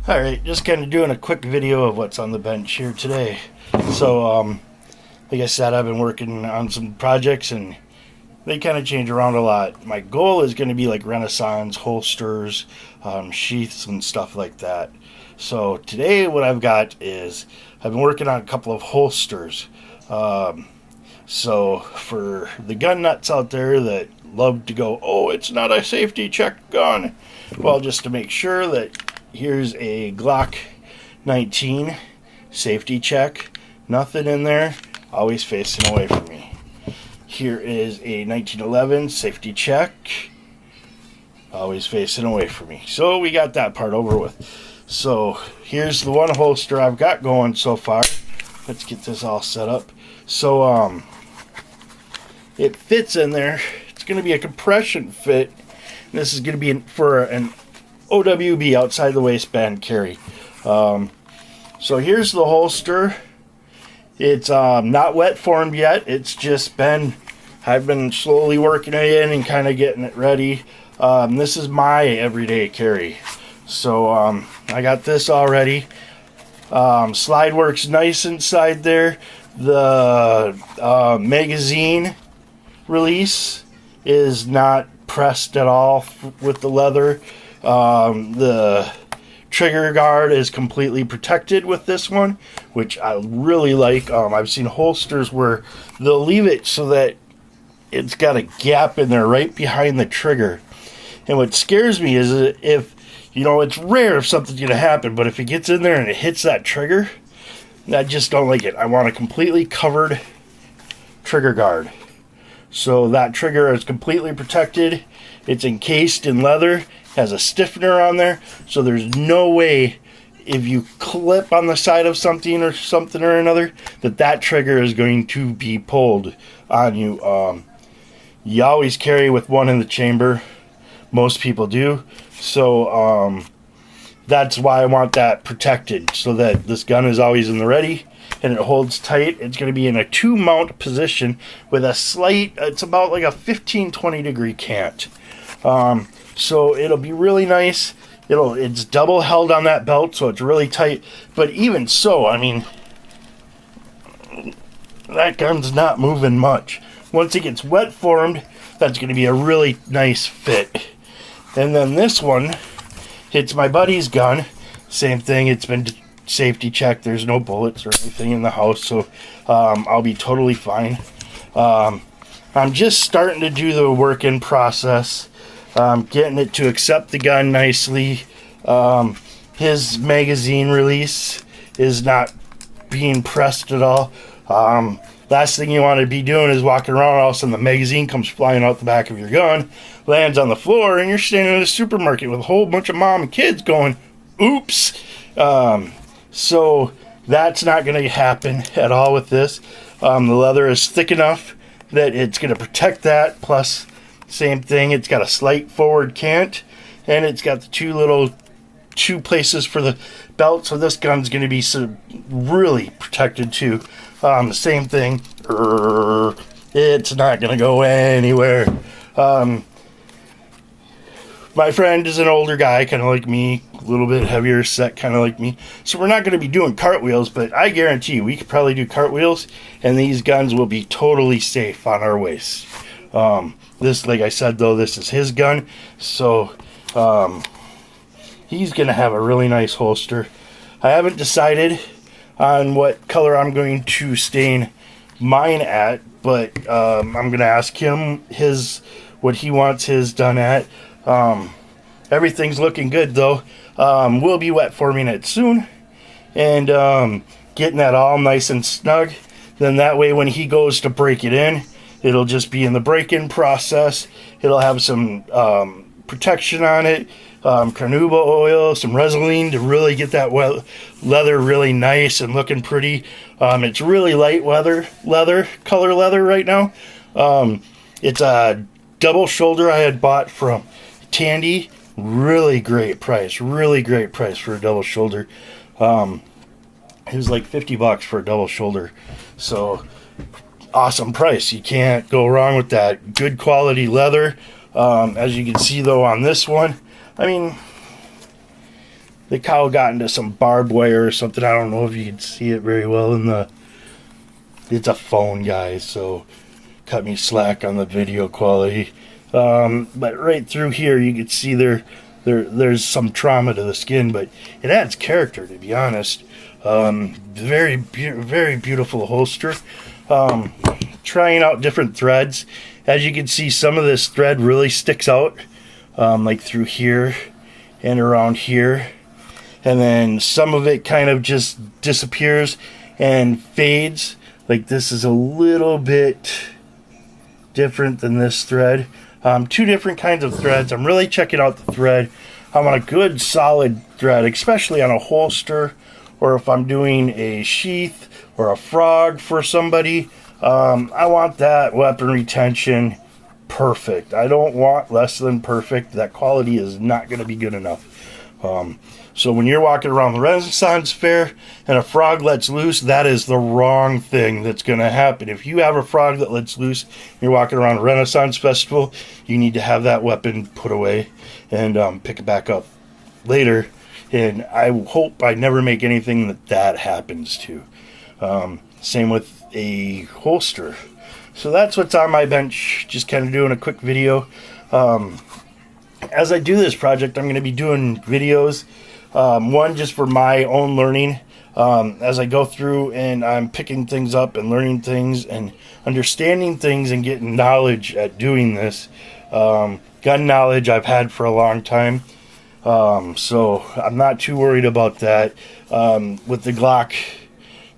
Alright, just kind of doing a quick video of what's on the bench here today. So, like I said, I've been working on some projects and they kind of change around a lot. My goal is going to be like Renaissance, holsters, sheaths, and stuff like that. So, today what I've got is I've been working on a couple of holsters. So, for the gun nuts out there that love to go, oh, it's not a safety check gun. Well, just to make sure that here's a Glock 19 safety check. Nothing in there. Always facing away from me. Here is a 1911 safety check. Always facing away from me. So we got that part over with. So here's the one holster I've got going so far. Let's get this all set up. So it fits in there. It's going to be a compression fit. This is going to be for an OWB outside the waistband carry. So here's the holster. It's not wet formed yet. It's just I've been slowly working it in and kind of getting it ready. This is my everyday carry. So I got this already. Slide works nice inside there. The magazine release is not pressed at all with the leather. The trigger guard is completely protected with this one, which I really like. I've seen holsters where they'll leave it so that it's got a gap in there right behind the trigger. And what scares me is if, it's rare if something's going to happen, but if it gets in there and it hits that trigger, I just don't like it. I want a completely covered trigger guard. So that trigger is completely protected. It's encased in leather, has a stiffener on there, so there's no way if you clip on the side of something or another that trigger is going to be pulled on you. You always carry with one in the chamber. Most people do. So that's why I want that protected, so that this gun is always in the ready and it holds tight. It's going to be in a 2-mount position with a slight, it's about like a 15-20 degree cant. So it'll be really nice. It's double held on that belt, so it's really tight. But even so, that gun's not moving much. Once it gets wet formed, that's going to be a really nice fit. And then this one, it's my buddy's gun. Same thing, it's been safety checked. There's no bullets or anything in the house, so I'll be totally fine. I'm just starting to do the work-in process. Getting it to accept the gun nicely. His magazine release is not being pressed at all. Last thing you want to be doing is walking around, all of a sudden the magazine comes flying out the back of your gun, lands on the floor, and you're standing in a supermarket with a whole bunch of mom and kids going, oops. So that's not going to happen at all with this. The leather is thick enough that it's going to protect that. Plus, same thing, it's got a slight forward cant, and it's got the two places for the belt, so this gun's going to be really protected too. The same thing, it's not going to go anywhere. My friend is an older guy, kind of like me, a little bit heavier set, kind of like me, so we're not going to be doing cartwheels, but I guarantee you we could probably do cartwheels, and these guns will be totally safe on our waist. This, like I said, though, this is his gun, so he's going to have a really nice holster. I haven't decided on what color I'm going to stain mine at, but I'm going to ask him what he wants his done at. Everything's looking good, though. We'll be wet forming it soon and getting that all nice and snug. Then that way when he goes to break it in, it'll just be in the break-in process. It'll have some protection on it, carnauba oil, some Resolene to really get that leather really nice and looking pretty. It's really light color leather right now. It's a double shoulder I had bought from Tandy. Really great price for a double shoulder. It was like $50 for a double shoulder. So awesome price. You can't go wrong with that. Good quality leather. As you can see though on this one, the cow got into some barbed wire or something. I don't know if you can see it very well in the... It's a phone, guys, so cut me slack on the video quality. But right through here, you can see there's some trauma to the skin, but it adds character, to be honest. Very beautiful holster. Trying out different threads. As you can see, some of this thread really sticks out, like through here and around here. And then some of it kind of just disappears and fades. Like this is a little bit different than this thread. Two different kinds of threads. I'm really checking out the thread. I want a good solid thread, especially on a holster, or if I'm doing a sheath or a frog for somebody. I want that weapon retention perfect. I don't want less than perfect. That quality is not going to be good enough. So when you're walking around the Renaissance Fair and a frog lets loose, that is the wrong thing that's going to happen. If you have a frog that lets loose and you're walking around a Renaissance Festival, you need to have that weapon put away and pick it back up later. And I hope I never make anything that happens to. Same with a holster. So that's what's on my bench. Just kind of doing a quick video. As I do this project, I'm going to be doing videos. One just for my own learning. As I go through and I'm picking things up and learning things and understanding things and getting knowledge at doing this. Gun knowledge I've had for a long time. So I'm not too worried about that. With the Glock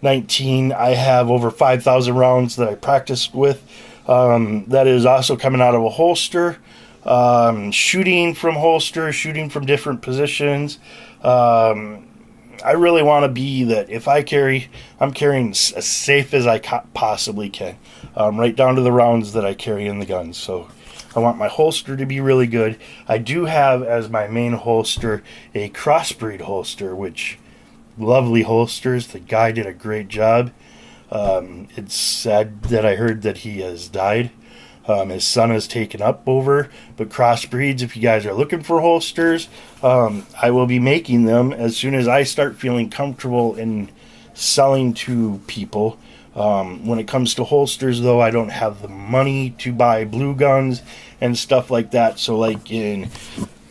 19, I have over 5,000 rounds that I practiced with. That is also coming out of a holster. Shooting from holsters, shooting from different positions. I really want to be that if I'm carrying as safe as I possibly can, right down to the rounds that I carry in the gun. So I want my holster to be really good. I do have as my main holster a crossbreed holster, which lovely holsters. The guy did a great job. It's sad that I heard that he has died. His son has taken up over, but crossbreeds, if you guys are looking for holsters, I will be making them as soon as I start feeling comfortable in selling to people. When it comes to holsters, though, I don't have the money to buy blue guns and stuff like that. So like in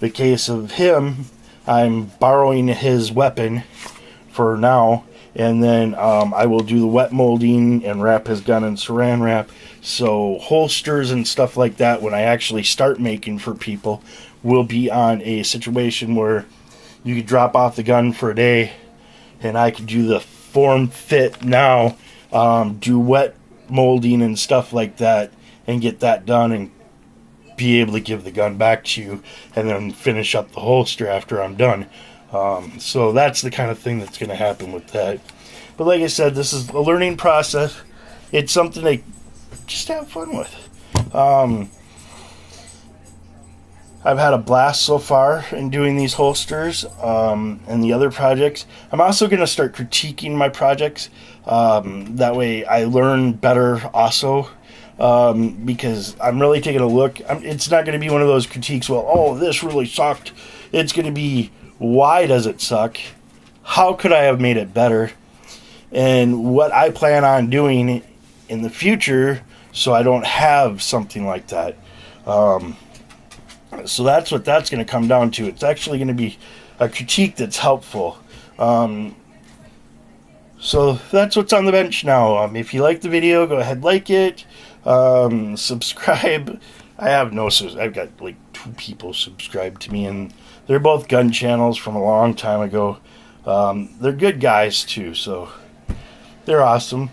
the case of him, I'm borrowing his weapon for now, and then I will do the wet molding and wrap his gun in saran wrap. So holsters and stuff like that, when I actually start making for people, will be on a situation where you could drop off the gun for a day and I could do the form fit now, do wet molding and stuff like that, and get that done and be able to give the gun back to you and then finish up the holster after I'm done. So that's the kind of thing that's going to happen with that. But like I said, this is a learning process. It's something to just have fun with. I've had a blast so far in doing these holsters and the other projects. I'm also going to start critiquing my projects. That way I learn better also. Because I'm really taking a look. It's not going to be one of those critiques, well, oh, this really sucked. It's going to be, why does it suck? How could I have made it better? And what I plan on doing in the future so I don't have something like that. So that's what that's going to come down to. It's actually going to be a critique that's helpful. So that's what's on the bench now. If you like the video, go ahead, like it. Subscribe. I've got like 2 people subscribed to me, and they're both gun channels from a long time ago. They're good guys too, so they're awesome.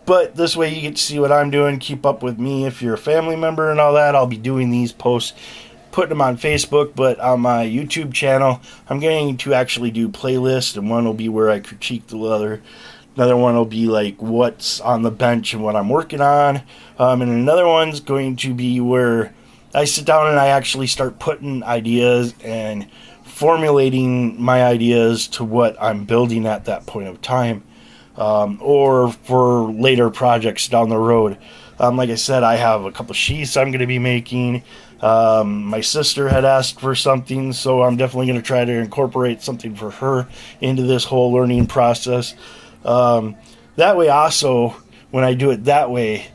But this way you get to see what I'm doing, keep up with me. If you're a family member and all that, I'll be doing these posts, putting them on Facebook, but on my YouTube channel, I'm going to actually do playlists, and one will be where I critique the other. Another one will be like what's on the bench and what I'm working on. And another one's going to be where I sit down and I actually start putting ideas and formulating my ideas to what I'm building at that point of time. Or for later projects down the road. Like I said, I have a couple sheaths I'm going to be making. My sister had asked for something, so I'm definitely going to try to incorporate something for her into this whole learning process. That way also, when I do it that way,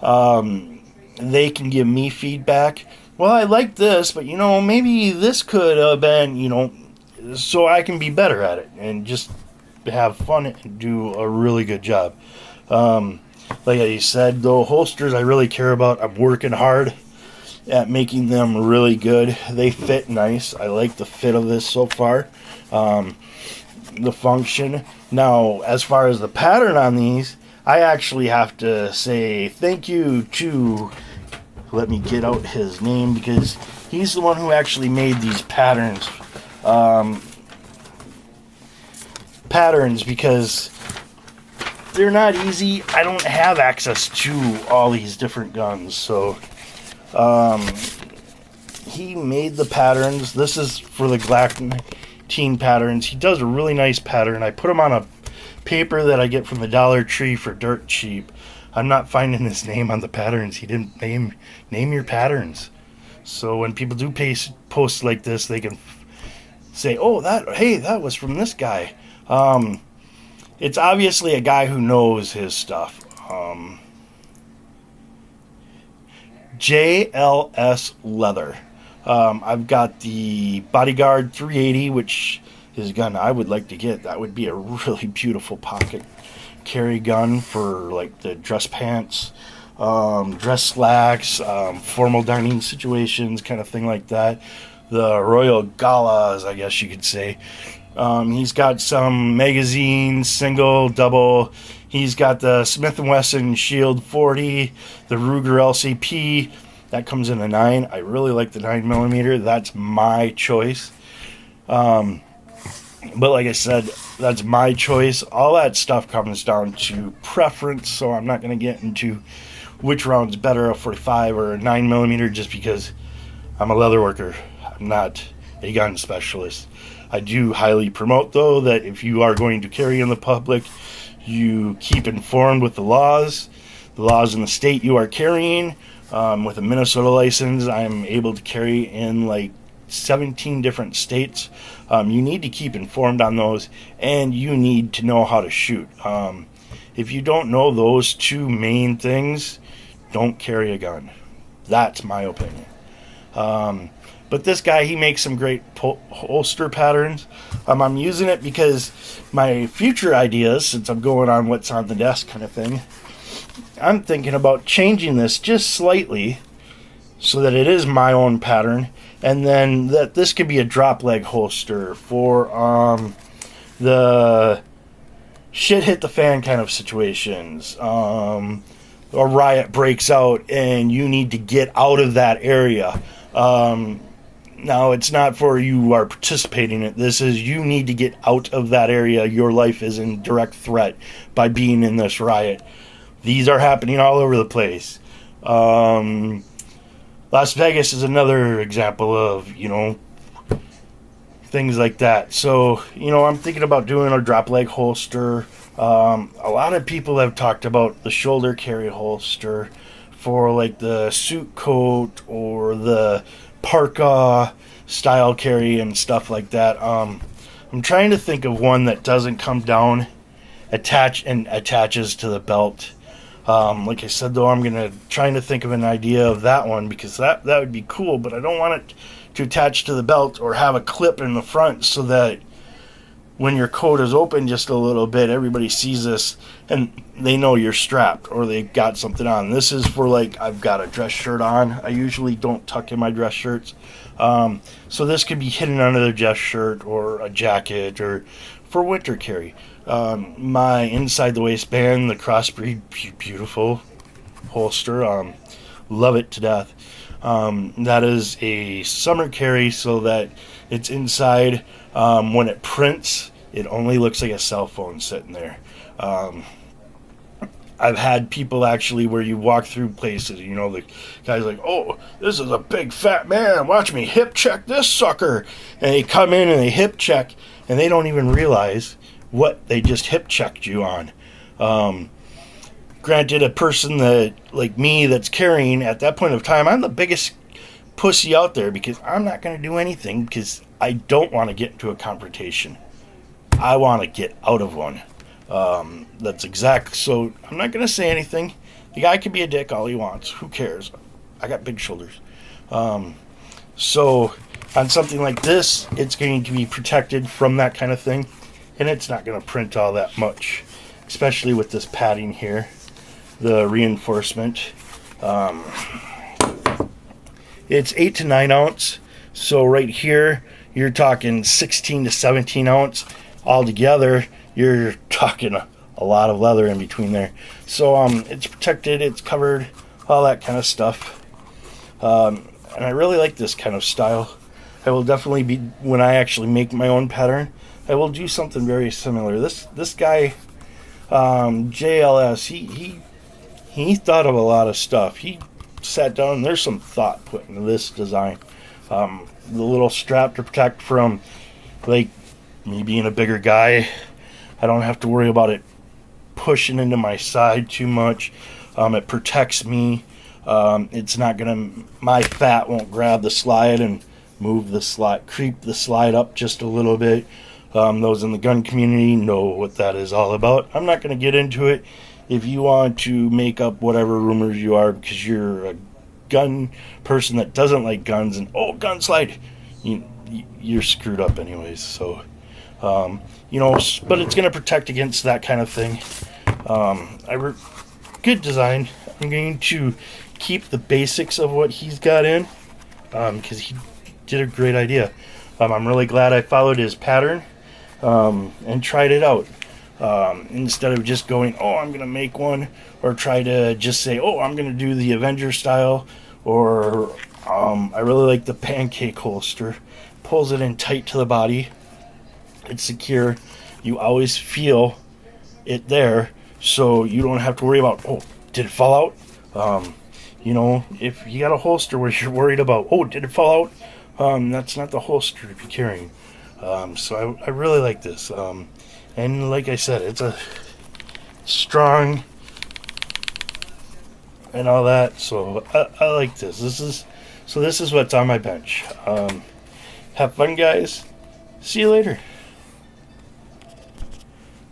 they can give me feedback. Well, I like this, but maybe this could have been, so I can be better at it and just have fun and do a really good job. Like I said, though, holsters I really care about. I'm working hard at making them really good. They fit nice. I like the fit of this so far. The function. Now, as far as the pattern on these, I actually have to say thank you to, let me get out his name, because he's the one who actually made these patterns. Because they're not easy. I don't have access to all these different guns, so he made the patterns. This is for the Glock 19 patterns. He does a really nice pattern. I put them on a paper that I get from the Dollar Tree for dirt cheap. I'm not finding his name on the patterns. He didn't name your patterns. So when people do posts like this, they can say, "Oh, that was from this guy." It's obviously a guy who knows his stuff. JLS Leather. I've got the Bodyguard 380, which is a gun I would like to get. That would be a really beautiful pocket carry gun for like the dress pants, dress slacks, formal dining situations, kind of thing like that. The Royal Galas, I guess you could say. He's got some magazines, single, double. He's got the Smith & Wesson Shield 40, the Ruger LCP. That comes in a 9. I really like the 9mm. That's my choice. But like I said, that's my choice. All that stuff comes down to preference, so I'm not going to get into which round's better, a 45 or a 9mm, just because I'm a leather worker. I'm not a gun specialist. I do highly promote, though, that if you are going to carry in the public, you keep informed with the laws in the state you are carrying. With a Minnesota license, I'm able to carry in like 17 different states. You need to keep informed on those, and you need to know how to shoot. If you don't know those two main things, don't carry a gun. That's my opinion. But this guy, he makes some great holster patterns. I'm using it because my future ideas, since I'm going on what's on the desk kind of thing, I'm thinking about changing this just slightly so that it is my own pattern, and then that this could be a drop leg holster for the shit hit the fan kind of situations. A riot breaks out and you need to get out of that area. Now, it's not for you are participating in it. This is you need to get out of that area. Your life is in direct threat by being in this riot. These are happening all over the place. Las Vegas is another example of, things like that. So, I'm thinking about doing a drop leg holster. A lot of people have talked about the shoulder carry holster for like the suit coat or the parka style carry and stuff like that. I'm trying to think of one that doesn't come down, attaches to the belt. Like I said, though, I'm trying to think of an idea of that one, because that would be cool, but I don't want it to attach to the belt or have a clip in the front so that when your coat is open just a little bit, everybody sees this and they know you're strapped or they've got something on. This is for like, I've got a dress shirt on. I usually don't tuck in my dress shirts. So this could be hidden under the dress shirt or a jacket or for winter carry. My inside the waistband, the Crossbreed, beautiful holster. Love it to death. That is a summer carry so that it's inside. When it prints, it only looks like a cell phone sitting there. I've had people actually where you walk through places, the guy's like, "Oh, this is a big fat man. Watch me hip check this sucker." And they come in and they hip check, and they don't even realize what they just hip checked you on. Granted, a person that like me that's carrying at that point of time, I'm the biggest pussy out there because I'm not going to do anything because I don't want to get into a confrontation. I want to get out of one. That's exact. So I'm not going to say anything. The guy can be a dick all he wants. Who cares? I got big shoulders. So on something like this, it's going to be protected from that kind of thing. And it's not going to print all that much. Especially with this padding here. The reinforcement. It's 8 to 9 ounce. So right here, you're talking 16 to 17 ounce. Altogether, you're talking a lot of leather in between there. So it's protected, it's covered, all that kind of stuff. And I really like this kind of style. I will definitely be, when I actually make my own pattern, I will do something very similar. This guy, JLS, he thought of a lot of stuff. He sat down and there's some thought put into this design. The little strap to protect from, like, me being a bigger guy. I don't have to worry about it pushing into my side too much. It protects me. It's not gonna, my fat won't grab the slide and move the slide, creep the slide up just a little bit. Those in the gun community know what that is all about. I'm not gonna get into it. If you want to make up whatever rumors you are because you're a gun person that doesn't like guns and gun slide, you're screwed up anyways. So but it's going to protect against that kind of thing. Good design. I'm going to keep the basics of what he's got in because he did a great idea. I'm really glad I followed his pattern and tried it out. Instead of just going, I'm going to make one, or try to just say, I'm going to do the Avenger style, or I really like the pancake holster. Pulls it in tight to the body. It's secure. You always feel it there, so you don't have to worry about, did it fall out? If you got a holster where you're worried about, did it fall out? That's not the holster to be carrying. So I really like this. And like I said, it's a strong and all that. So I like this. This is what's on my bench. Have fun, guys. See you later.